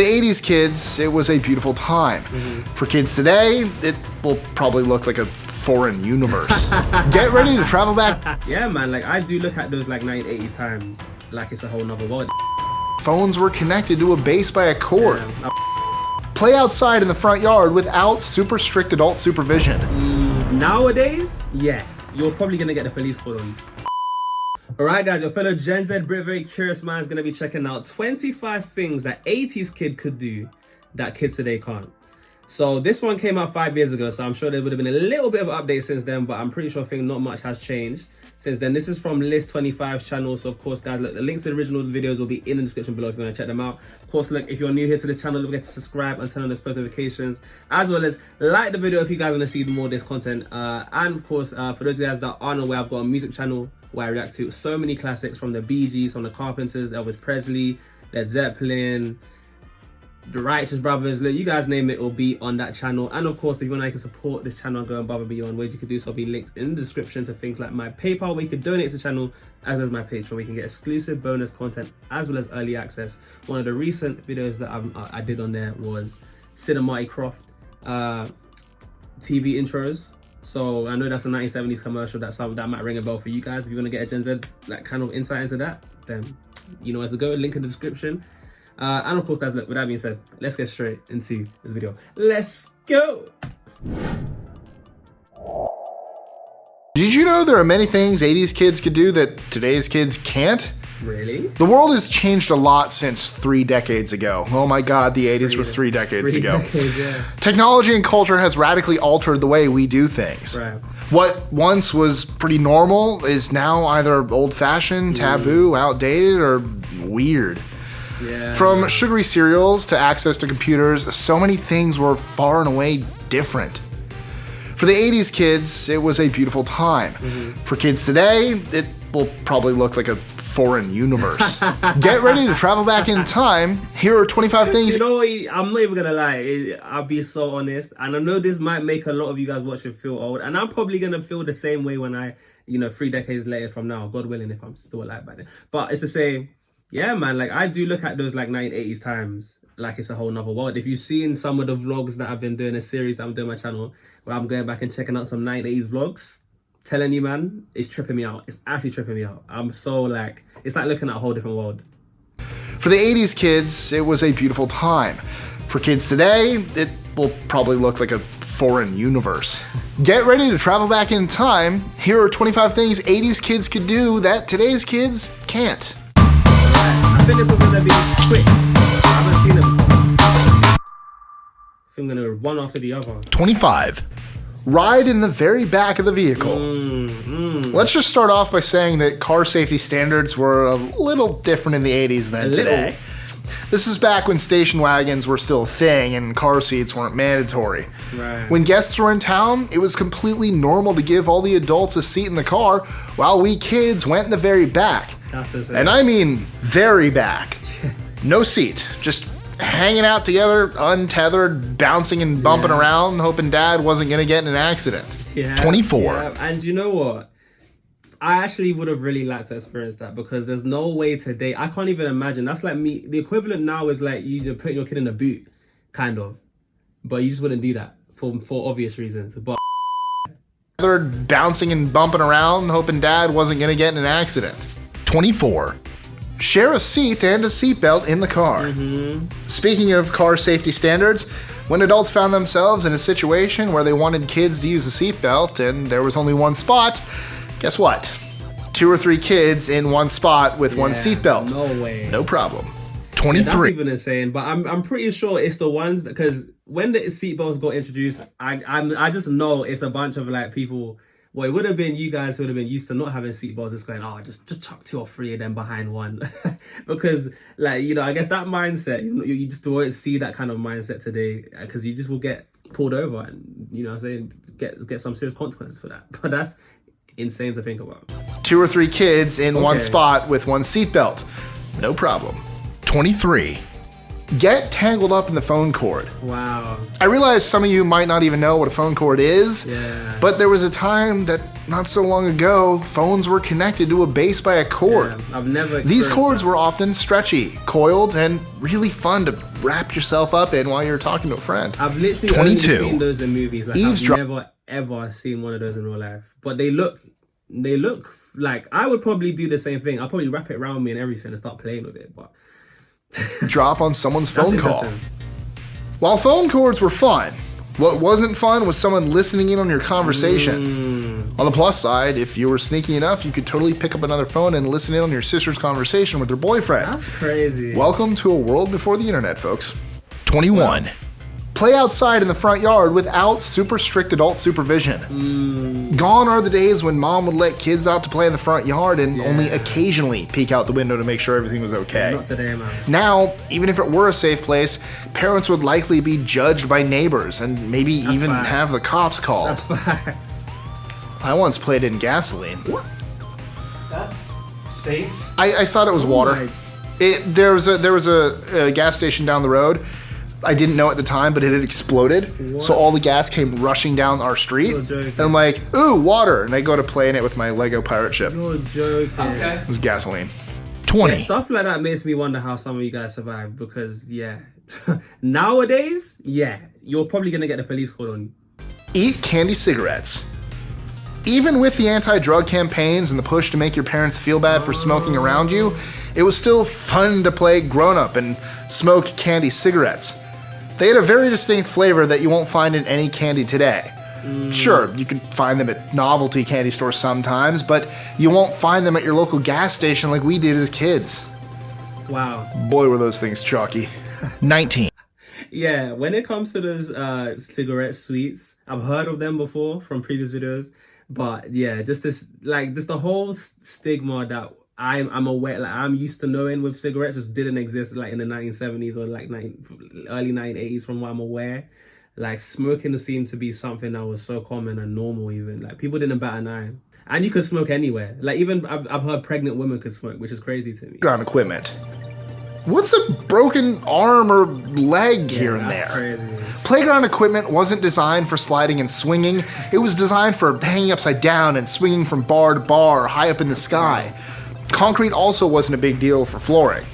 The 80s kids, it was a beautiful time. For kids today, it will probably look like a foreign universe. Get ready to travel back. Yeah, man, like I do look at those like 1980s times like it's a whole nother world. Phones were connected to a base by a cord. Yeah. Play outside in the front yard without super strict adult supervision. Nowadays, yeah, you're probably gonna get the police called on you. Alright guys, your fellow Gen Z, Brit, very curious man is going to be checking out 25 things that 80s kid could do that kids today can't. So this one came out 5 years ago, so I'm sure there would have been a little bit of an update since then, but I'm pretty sure not much has changed since then. This is from List 25's channel, so of course guys, look, the links to the original videos will be in the description below if you want to check them out. Of course, look, if you're new here to this channel, don't forget to subscribe and turn on those post notifications, as well as like the video if you guys want to see more of this content. And of course, for those of you guys that aren't aware, I've got a music channel where I react to so many classics from the Bee Gees, from the Carpenters, Elvis Presley, Led Zeppelin, the Righteous Brothers. Look, you guys name it will be on that channel. And of course, if you want to support this channel and go above and beyond, ways you can do so will be linked in the description to things like my PayPal, where you can donate to the channel, as well as my Patreon, where you can get exclusive bonus content as well as early access. One of the recent videos that I did on there was Cinematic Croft TV intros. So I know that's a 1970s commercial. That might ring a bell for you guys. If you want to get a Gen Z like kind of insight into that, then you know where to go. Link in the description. And of course, guys, look, with that being said, let's get straight into this video. Let's go. Did you know there are many things 80s kids could do that today's kids can't? Really? The world has changed a lot since 3 decades ago. Oh my God, the 80s was 3 decades ago. Yeah. Technology and culture has radically altered the way we do things. Right. What once was pretty normal is now either old-fashioned, taboo, outdated, or weird. Yeah. From sugary cereals to access to computers, so many things were far and away different. For the 80s kids, it was a beautiful time. For kids today, it will probably look like a foreign universe. Get ready to travel back in time. Here are 25 things. You know what? I'm not even gonna lie. I'll be so honest, and I know this might make a lot of you guys watching feel old, and I'm probably gonna feel the same way when I, 3 decades later from now, God willing, if I'm still alive by then. But it's the same. Yeah, man, like I do look at those like 1980s times like it's a whole nother world. If you've seen some of the vlogs that I've been doing, a series that I'm doing on my channel, where I'm going back and checking out some 1980s vlogs, telling you, man, it's tripping me out. It's actually tripping me out. I'm so like, it's like looking at a whole different world. For the 80s kids, it was a beautiful time. For kids today, it will probably look like a foreign universe. Get ready to travel back in time. Here are 25 things 80s kids could do that today's kids can't. I think this was gonna be quick. I haven't seen it before. I think I'm gonna run after the other. 25. Ride in the very back of the vehicle. Let's just start off by saying that car safety standards were a little different in the 80s than today. This is back when station wagons were still a thing and car seats weren't mandatory. Right. When guests were in town, it was completely normal to give all the adults a seat in the car while we kids went in the very back. And I mean very back. No seat, just hanging out together, untethered, bouncing and bumping around, hoping Dad wasn't gonna get in an accident. 24. Yeah. And you know what? I actually would have really liked to experience that, because there's no way today. I can't even imagine. That's like me. The equivalent now is like you putting your kid in a boot, kind of. But you just wouldn't do that for obvious reasons. But bouncing and bumping around, hoping Dad wasn't gonna get in an accident. 24. Share a seat and a seatbelt in the car. Speaking of car safety standards, when adults found themselves in a situation where they wanted kids to use a seatbelt and there was only one spot, guess what? 2 or 3 kids in one spot with one seatbelt. No way. No problem. 23. Yeah, that's even insane. But I'm pretty sure it's the ones that, because when the seatbelts got introduced, I just know it's a bunch of like people. Well, it would have been you guys who would have been used to not having seatbelts, just going, oh, just chuck 2 or 3 of them behind one. Because, like, I guess that mindset, you just won't see that kind of mindset today, because you just will get pulled over and, what I'm saying, get some serious consequences for that. But that's insane to think about. 2 or 3 kids in one spot with one seatbelt. No problem. 23. Get tangled up in the phone cord. Wow. I realize some of you might not even know what a phone cord is, Yeah. but there was a time that not so long ago, phones were connected to a base by a cord. Yeah, I've never These experienced cords that. were often stretchy, coiled, and really fun to wrap yourself up in while you're talking to a friend. I've literally 22. only seen those in movies. Like, I've never ever seen one of those in real life. But they look like I would probably do the same thing. I'll probably wrap it around me and everything and start playing with it. But Drop on someone's that's phone call. interesting. While phone cords were fun, what wasn't fun was someone listening in on your conversation. On the plus side, if you were sneaky enough, you could totally pick up another phone and listen in on your sister's conversation with her boyfriend. That's crazy. Welcome to a world before the internet, folks. 21. Play outside in the front yard without super strict adult supervision. Gone are the days when mom would let kids out to play in the front yard and only occasionally peek out the window to make sure everything was okay. Not today, man. Now, even if it were a safe place, parents would likely be judged by neighbors and maybe even facts. have the cops called. That's facts. I once played in gasoline. What? That's safe. I thought it was water. my- There was a gas station down the road. I didn't know at the time, but it had exploded. So all the gas came rushing down our street. You're joking. And I'm like, ooh, water. And I go to play in it with my Lego pirate ship. It You're joking. Okay. was gasoline. 20. Stuff like that makes me wonder how some of you guys survive because, nowadays, you're probably going to get the police called on you. Eat candy cigarettes. Even with the anti-drug campaigns and the push to make your parents feel bad for smoking around you, it was still fun to play grown-up and smoke candy cigarettes. They had a very distinct flavor that you won't find in any candy today. Sure, you can find them at novelty candy stores sometimes, but you won't find them at your local gas station like we did as kids. Wow. Boy, were those things chalky. 19. Yeah, when it comes to those cigarette sweets, I've heard of them before from previous videos. But yeah, just the whole stigma that I'm aware, like I'm used to knowing with cigarettes just didn't exist like in the 1970s or like early 1980s from what I'm aware. Like smoking seemed to be something that was so common and normal even. Like people didn't bat an eye. And you could smoke anywhere. Like even I've heard pregnant women could smoke, which is crazy to me. Ground equipment. What's a broken arm or leg here and there? That's crazy. Playground equipment wasn't designed for sliding and swinging. It was designed for hanging upside down and swinging from bar to bar high up in the sky. Concrete also wasn't a big deal for flooring.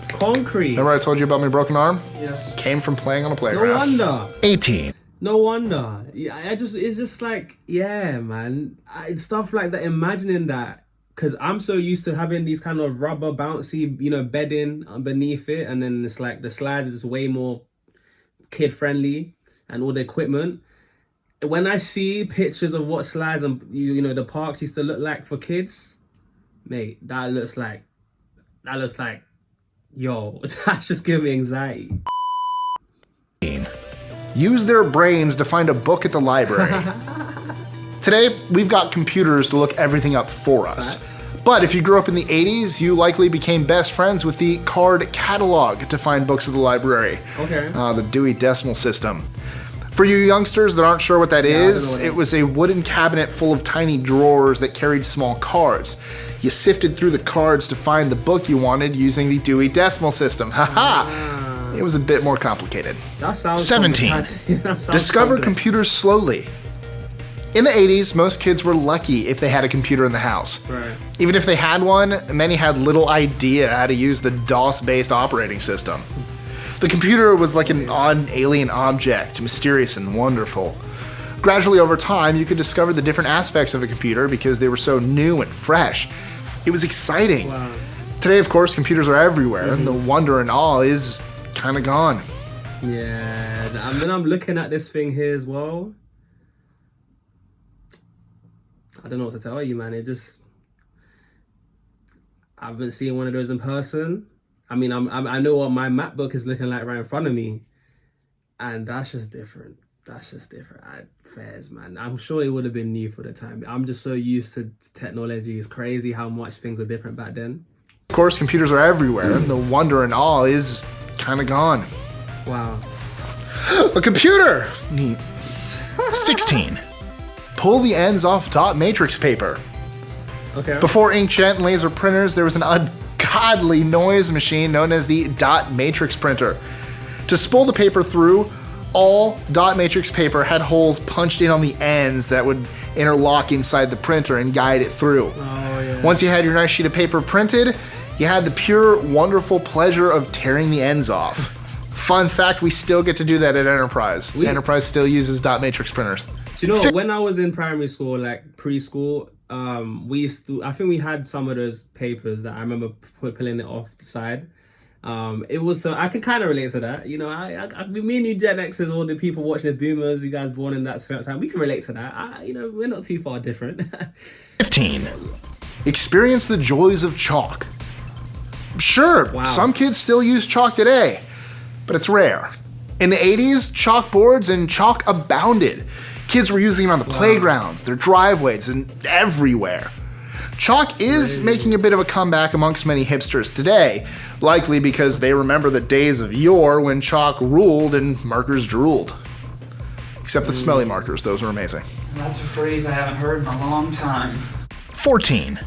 Concrete. Remember I told you about my broken arm? Yes. Came from playing on a No playground. wonder. 18. No wonder. Yeah, it's just like, yeah, man. Stuff like that, imagining that, because I'm so used to having these kind of rubber bouncy, bedding beneath it, and then it's like the slides is way more kid friendly and all the equipment. When I see pictures of what slides and the parks used to look like for kids, mate, that looks like, yo, that's just giving me anxiety. Use their brains to find a book at the library. Today, we've got computers to look everything up for us. But if you grew up in the 80s, you likely became best friends with the card catalog to find books at the library. Okay. The Dewey Decimal System. For you youngsters that aren't sure what that is, what it it was a wooden cabinet full of tiny drawers that carried small cards. You sifted through the cards to find the book you wanted using the Dewey Decimal System. Haha! It was a bit more complicated. That sounds 17. complicated. That sounds Discover complex. computers slowly. In the 80s, most kids were lucky if they had a computer in the house. Right. Even if they had one, many had little idea how to use the DOS-based operating system. The computer was like an odd alien object, mysterious and wonderful. Gradually over time, you could discover the different aspects of a computer because they were so new and fresh. It was exciting. Wow. Today, of course, computers are everywhere, and the wonder and awe is kind of gone. Yeah, I mean, I'm looking at this thing here as well. I don't know what to tell you, man. I haven't seen one of those in person. I mean, I know what my MacBook is looking like right in front of me, and that's just different. Fairs, man. I'm sure it would have been new for the time. I'm just so used to technology. It's crazy how much things were different back then. Of course, computers are everywhere, and the wonder and awe is kind of gone. Wow. A computer! Neat. 16. Pull the ends off dot matrix paper. Okay. Before inkjet and laser printers, there was an ungodly noise machine known as the dot matrix printer. To spool the paper through, all dot matrix paper had holes punched in on the ends that would interlock inside the printer and guide it through. Oh, yeah. Once you had your nice sheet of paper printed, you had the pure, wonderful pleasure of tearing the ends off. Fun fact, we still get to do that at Enterprise. Enterprise still uses dot matrix printers. Do you know, when I was in primary school, like preschool, we used to, I think we had some of those papers that I remember pulling it off the side. It was, so I can kind of relate to that. You know, me and you Gen Xers, all the people watching the boomers, you guys born in that time, we can relate to that. You know, we're not too far different. 15. Experience the joys of chalk. Sure, some kids still use chalk today, but it's rare. In the 80s, chalkboards and chalk abounded. Kids were using it on the playgrounds, their driveways, and everywhere. Chalk is making a bit of a comeback amongst many hipsters today, likely because they remember the days of yore when chalk ruled and markers drooled. Except the smelly markers, those were amazing. That's a phrase I haven't heard in a long time. 14.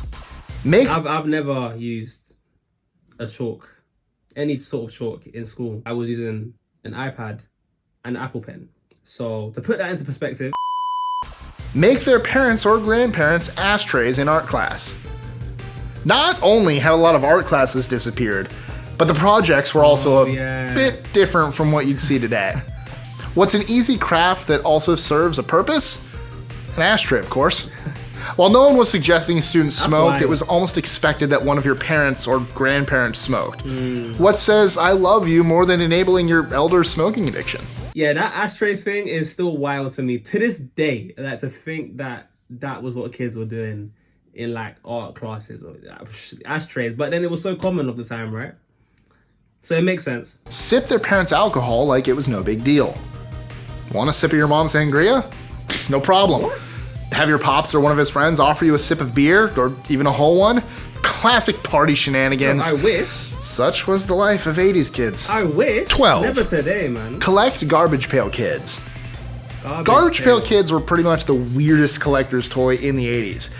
I've never used a chalk, any sort of chalk in school. I was using an iPad and an Apple Pen. So to put that into perspective, make their parents or grandparents ashtrays in art class. Not only have a lot of art classes disappeared, but the projects were also a bit different from what you'd see today. What's an easy craft that also serves a purpose? An ashtray, of course. While no one was suggesting students smoke, it was almost expected that one of your parents or grandparents smoked. What says I love you more than enabling your elder's smoking addiction? Yeah, that ashtray thing is still wild to me. To this day, like, to think that that was what kids were doing in like art classes or ashtrays. But then it was so common of the time, right? So it makes sense. Sip their parents' alcohol like it was no big deal. Want a sip of your mom's sangria? No problem. What? Have your pops or one of his friends offer you a sip of beer or even a whole one? Classic party shenanigans. I wish. Such was the life of 80s kids. I wish. 12. Never today, man. Collect garbage pail kids. Garbage pail kids were pretty much the weirdest collector's toy in the 80s.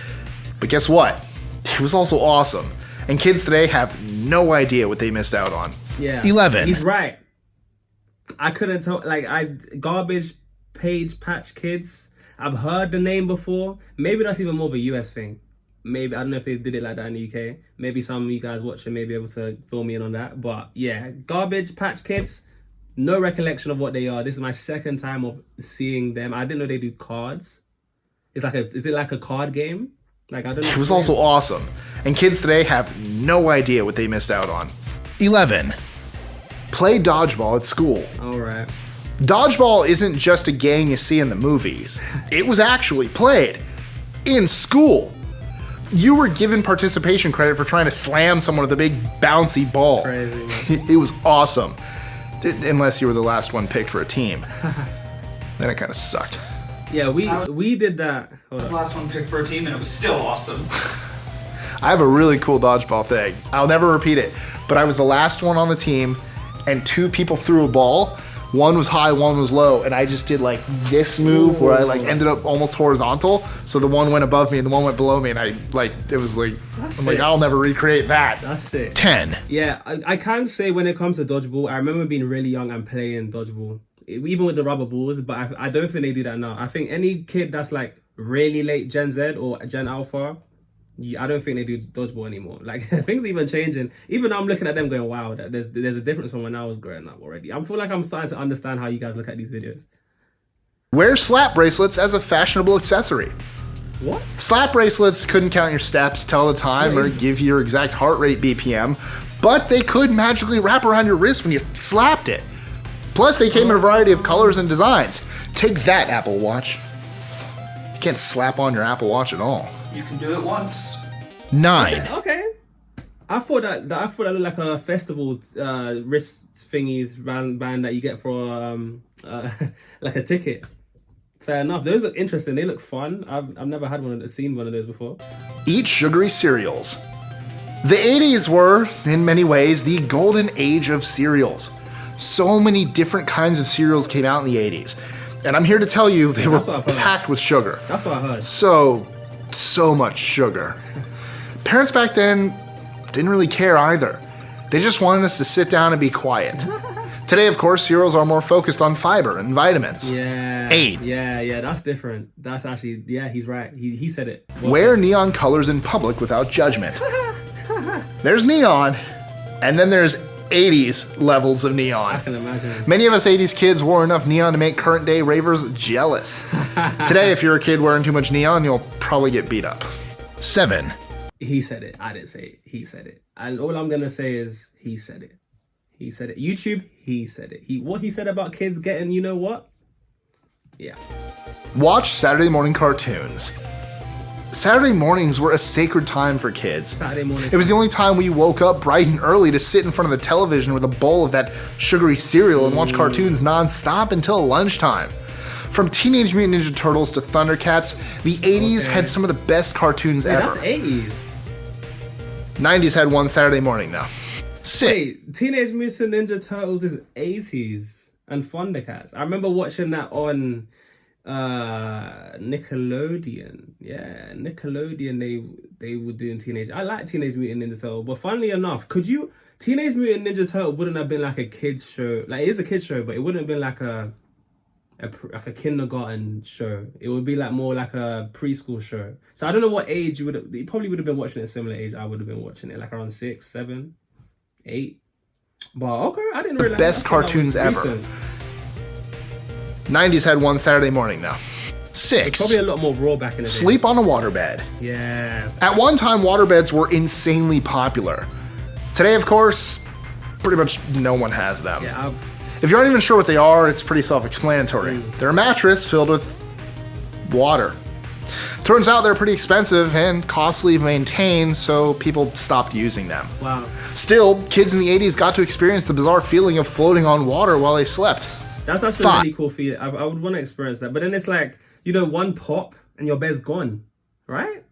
But guess what? It was also awesome. And kids today have no idea what they missed out on. Yeah. 11. He's right. I couldn't tell, garbage page patch kids. I've heard the name before. Maybe that's even more of a US thing. Maybe, I don't know if they did it like that in the UK. Maybe some of you guys watching may be able to fill me in on that. But yeah, Garbage Patch Kids, no recollection of what they are. This is my second time of seeing them. I didn't know they do cards. Is it like a card game? Like, I don't know. It was also awesome. And kids today have no idea what they missed out on. 11. Play dodgeball at school. All right. Dodgeball isn't just a game you see in the movies. It was actually played in school. You were given participation credit for trying to slam someone with a big bouncy ball. Crazy, It was awesome. Unless you were the last one picked for a team. Then it kind of sucked. Yeah, we did that. I was the last one picked for a team and it was still awesome. I have a really cool dodgeball thing. I'll never repeat it, but I was the last one on the team and two people threw a ball. One was high, one was low, and I just did like this move where I like ended up almost horizontal. So the one went above me and the one went below me, and I'll never recreate that. That's it. 10. Yeah, I can say when it comes to dodgeball, I remember being really young and playing dodgeball, even with the rubber balls. But I don't think they do that now. I think any kid that's like really late Gen Z or Gen Alpha, I don't think they do dodgeball anymore. Like, things are even changing. Even now I'm looking at them going, wow, there's a difference from when I was growing up already. I feel like I'm starting to understand how you guys look at these videos. Wear slap bracelets as a fashionable accessory. What? Slap bracelets couldn't count your steps, tell the time, or give you your exact heart rate BPM, but they could magically wrap around your wrist when you slapped it. Plus, they came in a variety of colors and designs. Take that, Apple Watch. You can't slap on your Apple Watch at all. You can do it once. 9. Okay. I thought that looked like a festival wrist thingies band that you get for like a ticket. Fair enough. Those look interesting. They look fun. I've never seen one of those before. Eat sugary cereals. The 80s were, in many ways, the golden age of cereals. So many different kinds of cereals came out in the 80s. And I'm here to tell you they were packed with sugar. That's what I heard. So much sugar. Parents back then didn't really care either. They just wanted us to sit down and be quiet. Today, of course, cereals are more focused on fiber and vitamins. Yeah. 8. Yeah, that's different. That's actually, yeah, he's right. He said it. Wear neon colors in public without judgment. There's neon, and then there's 80s levels of neon. I can imagine. Many of us 80s kids wore enough neon to make current day ravers jealous. Today, if you're a kid wearing too much neon, you'll probably get beat up. 7. He said it. I didn't say it. He said it. And all I'm going to say is he said it. He said it. YouTube, he said it. What he said about kids getting, you know what? Yeah. Watch Saturday morning cartoons. Saturday mornings were a sacred time for kids. Saturday morning. It was the only time we woke up bright and early to sit in front of the television with a bowl of that sugary cereal and watch cartoons non-stop until lunchtime. From Teenage Mutant Ninja Turtles to Thundercats, the 80s had some of the best cartoons ever. That's 80s. 90s had one Saturday morning though. 6. Wait, Teenage Mutant Ninja Turtles is 80s and Thundercats. I remember watching that on Nickelodeon. Yeah, Nickelodeon, they were doing Teenage. I like Teenage Mutant Ninja Turtles, but funnily enough, Teenage Mutant Ninja Turtle wouldn't have been like a kids show. Like, it is a kids show, but it wouldn't have been like a kindergarten show. It would be like more like a preschool show. So I don't know what age you probably would have been watching it, similar age I would have been watching it, like around 6, 7, 8. But okay, I didn't realize. Best cartoons ever. 90s had one Saturday morning though. 6. Probably a lot more raw back in the day. Sleep on a waterbed. Yeah. At one time, waterbeds were insanely popular. Today, of course, pretty much no one has them. Yeah. If you aren't even sure what they are, it's pretty self-explanatory. They're a mattress filled with water. Turns out they're pretty expensive and costly to maintain, so people stopped using them. Wow. Still, kids in the 80s got to experience the bizarre feeling of floating on wader while they slept. That's actually a really cool feeling. I would want to experience that. But then it's like, one pop and your bed's gone, right?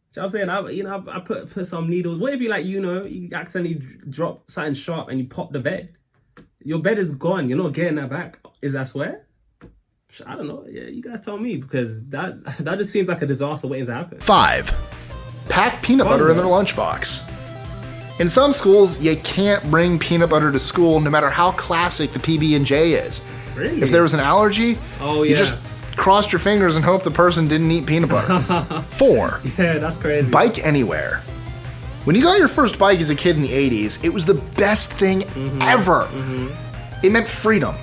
So I'm saying, I put some needles. What if you you accidentally drop something sharp and you pop the bed? Your bed is gone. You're not getting that back. Is that swear? I don't know. Yeah, you guys tell me, because that just seems like a disaster waiting to happen. 5. Pack peanut butter in their lunchbox. In some schools, you can't bring peanut butter to school no matter how classic the PB&J is. Really? If there was an allergy, you just crossed your fingers and hoped the person didn't eat peanut butter. 4. Yeah, that's crazy. Bike anywhere. When you got your first bike as a kid in the 80s, it was the best thing ever. It meant freedom.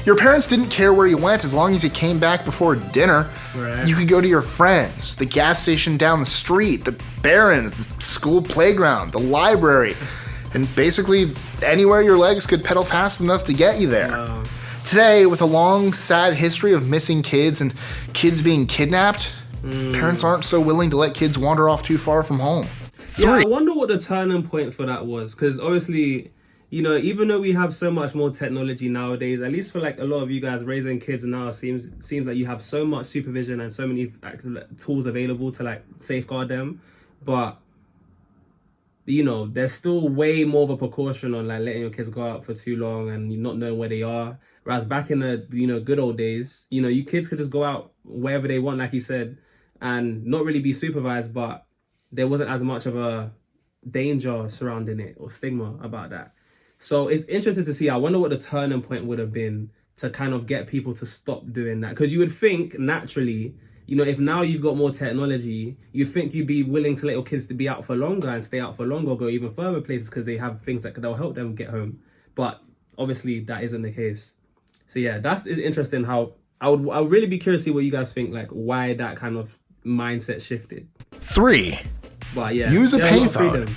Your parents didn't care where you went as long as you came back before dinner. Right. You could go to your friends, the gas station down the street, the Barrens, the school playground, the library, and basically anywhere your legs could pedal fast enough to get you there. Wow. Today, with a long, sad history of missing kids and kids being kidnapped, parents aren't so willing to let kids wander off too far from home. 3. Yeah, I wonder what the turning point for that was, because obviously, even though we have so much more technology nowadays, at least for like a lot of you guys raising kids now, seems like you have so much supervision and so many tools available to like safeguard them, but there's still way more of a precaution on like letting your kids go out for too long and you not knowing where they are. Whereas back in the good old days, you kids could just go out wherever they want, like you said, and not really be supervised, but there wasn't as much of a danger surrounding it or stigma about that. So it's interesting to see. I wonder what the turning point would have been to kind of get people to stop doing that. Because you would think naturally, if now you've got more technology, you'd think you'd be willing to let your kids to be out for longer and stay out for longer, or go even further places because they have things that'll help them get home. But obviously that isn't the case. So yeah, that's interesting. How I would really be curious to see what you guys think, like why that kind of mindset shifted. 3. But yeah, use a payphone.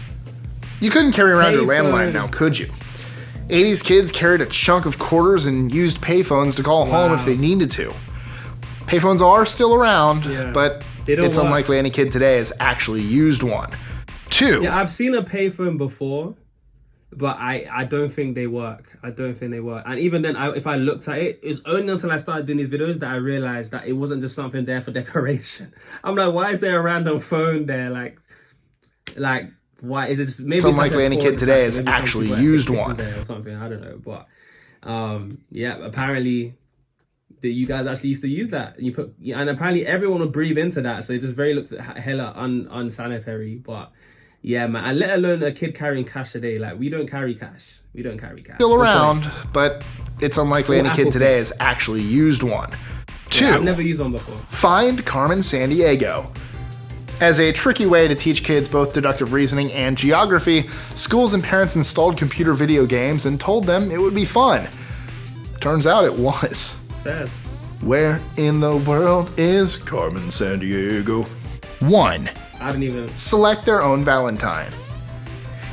You couldn't carry around your landline now, could you? 80s kids carried a chunk of quarters and used payphones to call home if they needed to. Payphones are still around, but it's unlikely any kid today has actually used one. 2. Yeah, I've seen a payphone before, but I don't think they work. And even then, if I looked at it, it's only until I started doing these videos that I realized that it wasn't just something there for decoration. I'm like, why is there a random phone there? Like, why is it just maybe it's unlikely any kid today has actually used one or something? I don't know, but apparently you guys actually used to use that. And apparently everyone would breathe into that, so it just looked hella unsanitary. But Yeah, man, and let alone a kid carrying cash today. Like, we don't carry cash. We don't carry cash. Still around, but it's unlikely any kid today has actually used one. 2. Yeah, I've never used one before. Find Carmen Sandiego. As a tricky way to teach kids both deductive reasoning and geography, schools and parents installed computer video games and told them it would be fun. Turns out it was. Fast. Where in the world is Carmen Sandiego? 1. I don't even... Select their own Valentine.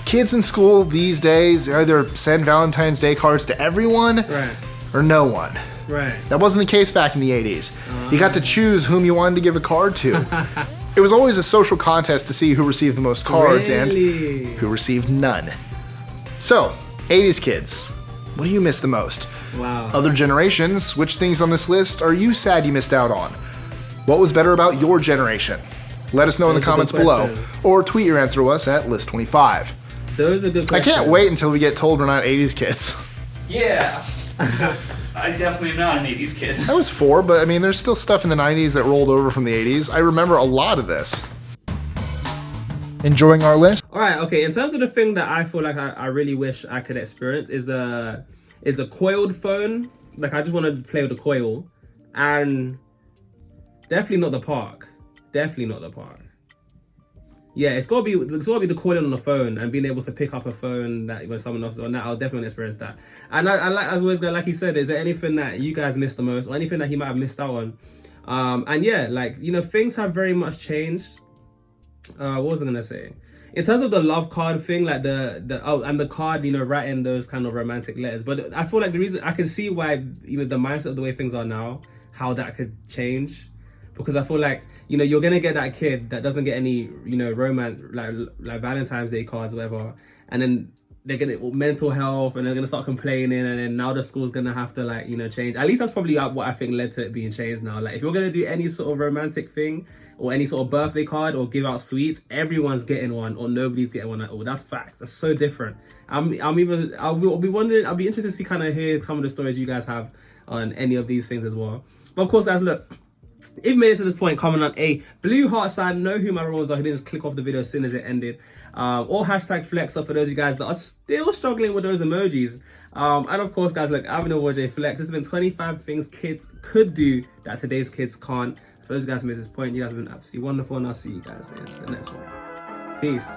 Kids in school these days either send Valentine's Day cards to everyone Right. or no one. Right. That wasn't the case back in the 80s. You got to choose whom you wanted to give a card to. It was always a social contest to see who received the most cards Really? and who received none. So, 80s kids, what do you miss the most? Wow. Other generations, which things on this list are you sad you missed out on? What was better about your generation? Let us know in the Those are comments good below, questions. or tweet your answer to us at list25. Those are good I questions. can't wait until we get told we're not 80s kids. Yeah. I definitely am not an 80s kid. I was 4, but I mean, there's still stuff in the 90s that rolled over from the 80s. I remember a lot of this. Enjoying our list? All right, okay. In terms of the thing that I feel like I really wish I could experience is the coiled phone. Like, I just want to play with the coil, and definitely not the park. Definitely not the park. Yeah, it's gotta be the coiling on the phone and being able to pick up a phone that when someone else is on that. I'll definitely experience that. And I like, as always, like you said, is there anything that you guys missed the most, or anything that he might have missed out on? And yeah, like, you know, things have very much changed. What was I gonna say? In terms of the love card thing, like and the card, you know, writing those kind of romantic letters. But I feel like the reason I can see why, you know, the mindset of the way things are now, how that could change. Because I feel like, you know, you're gonna get that kid that doesn't get any, you know, romance, like Valentine's Day cards or whatever, and then they're gonna mental health, and they're gonna start complaining, and then now the school's gonna have to, like, you know, change. At least that's probably what I think led to it being changed now. Like, if you're gonna do any sort of romantic thing or any sort of birthday card or give out sweets, everyone's getting one or nobody's getting one at all. That's facts. That's so different. I'll be interested to see kind of hear some of the stories you guys have on any of these things as well. But of course, guys, look. If you made it to this point, comment on a blue heart sign. Know who my roles are. Who didn't just click off the video as soon as it ended. Or hashtag flex up for those of you guys that are still struggling with those emojis. And of course, guys, look, I've been over JayFlex. This has been 25 things kids could do that today's kids can't. For those guys who made this point, you guys have been absolutely wonderful, and I'll see you guys in the next one. Peace.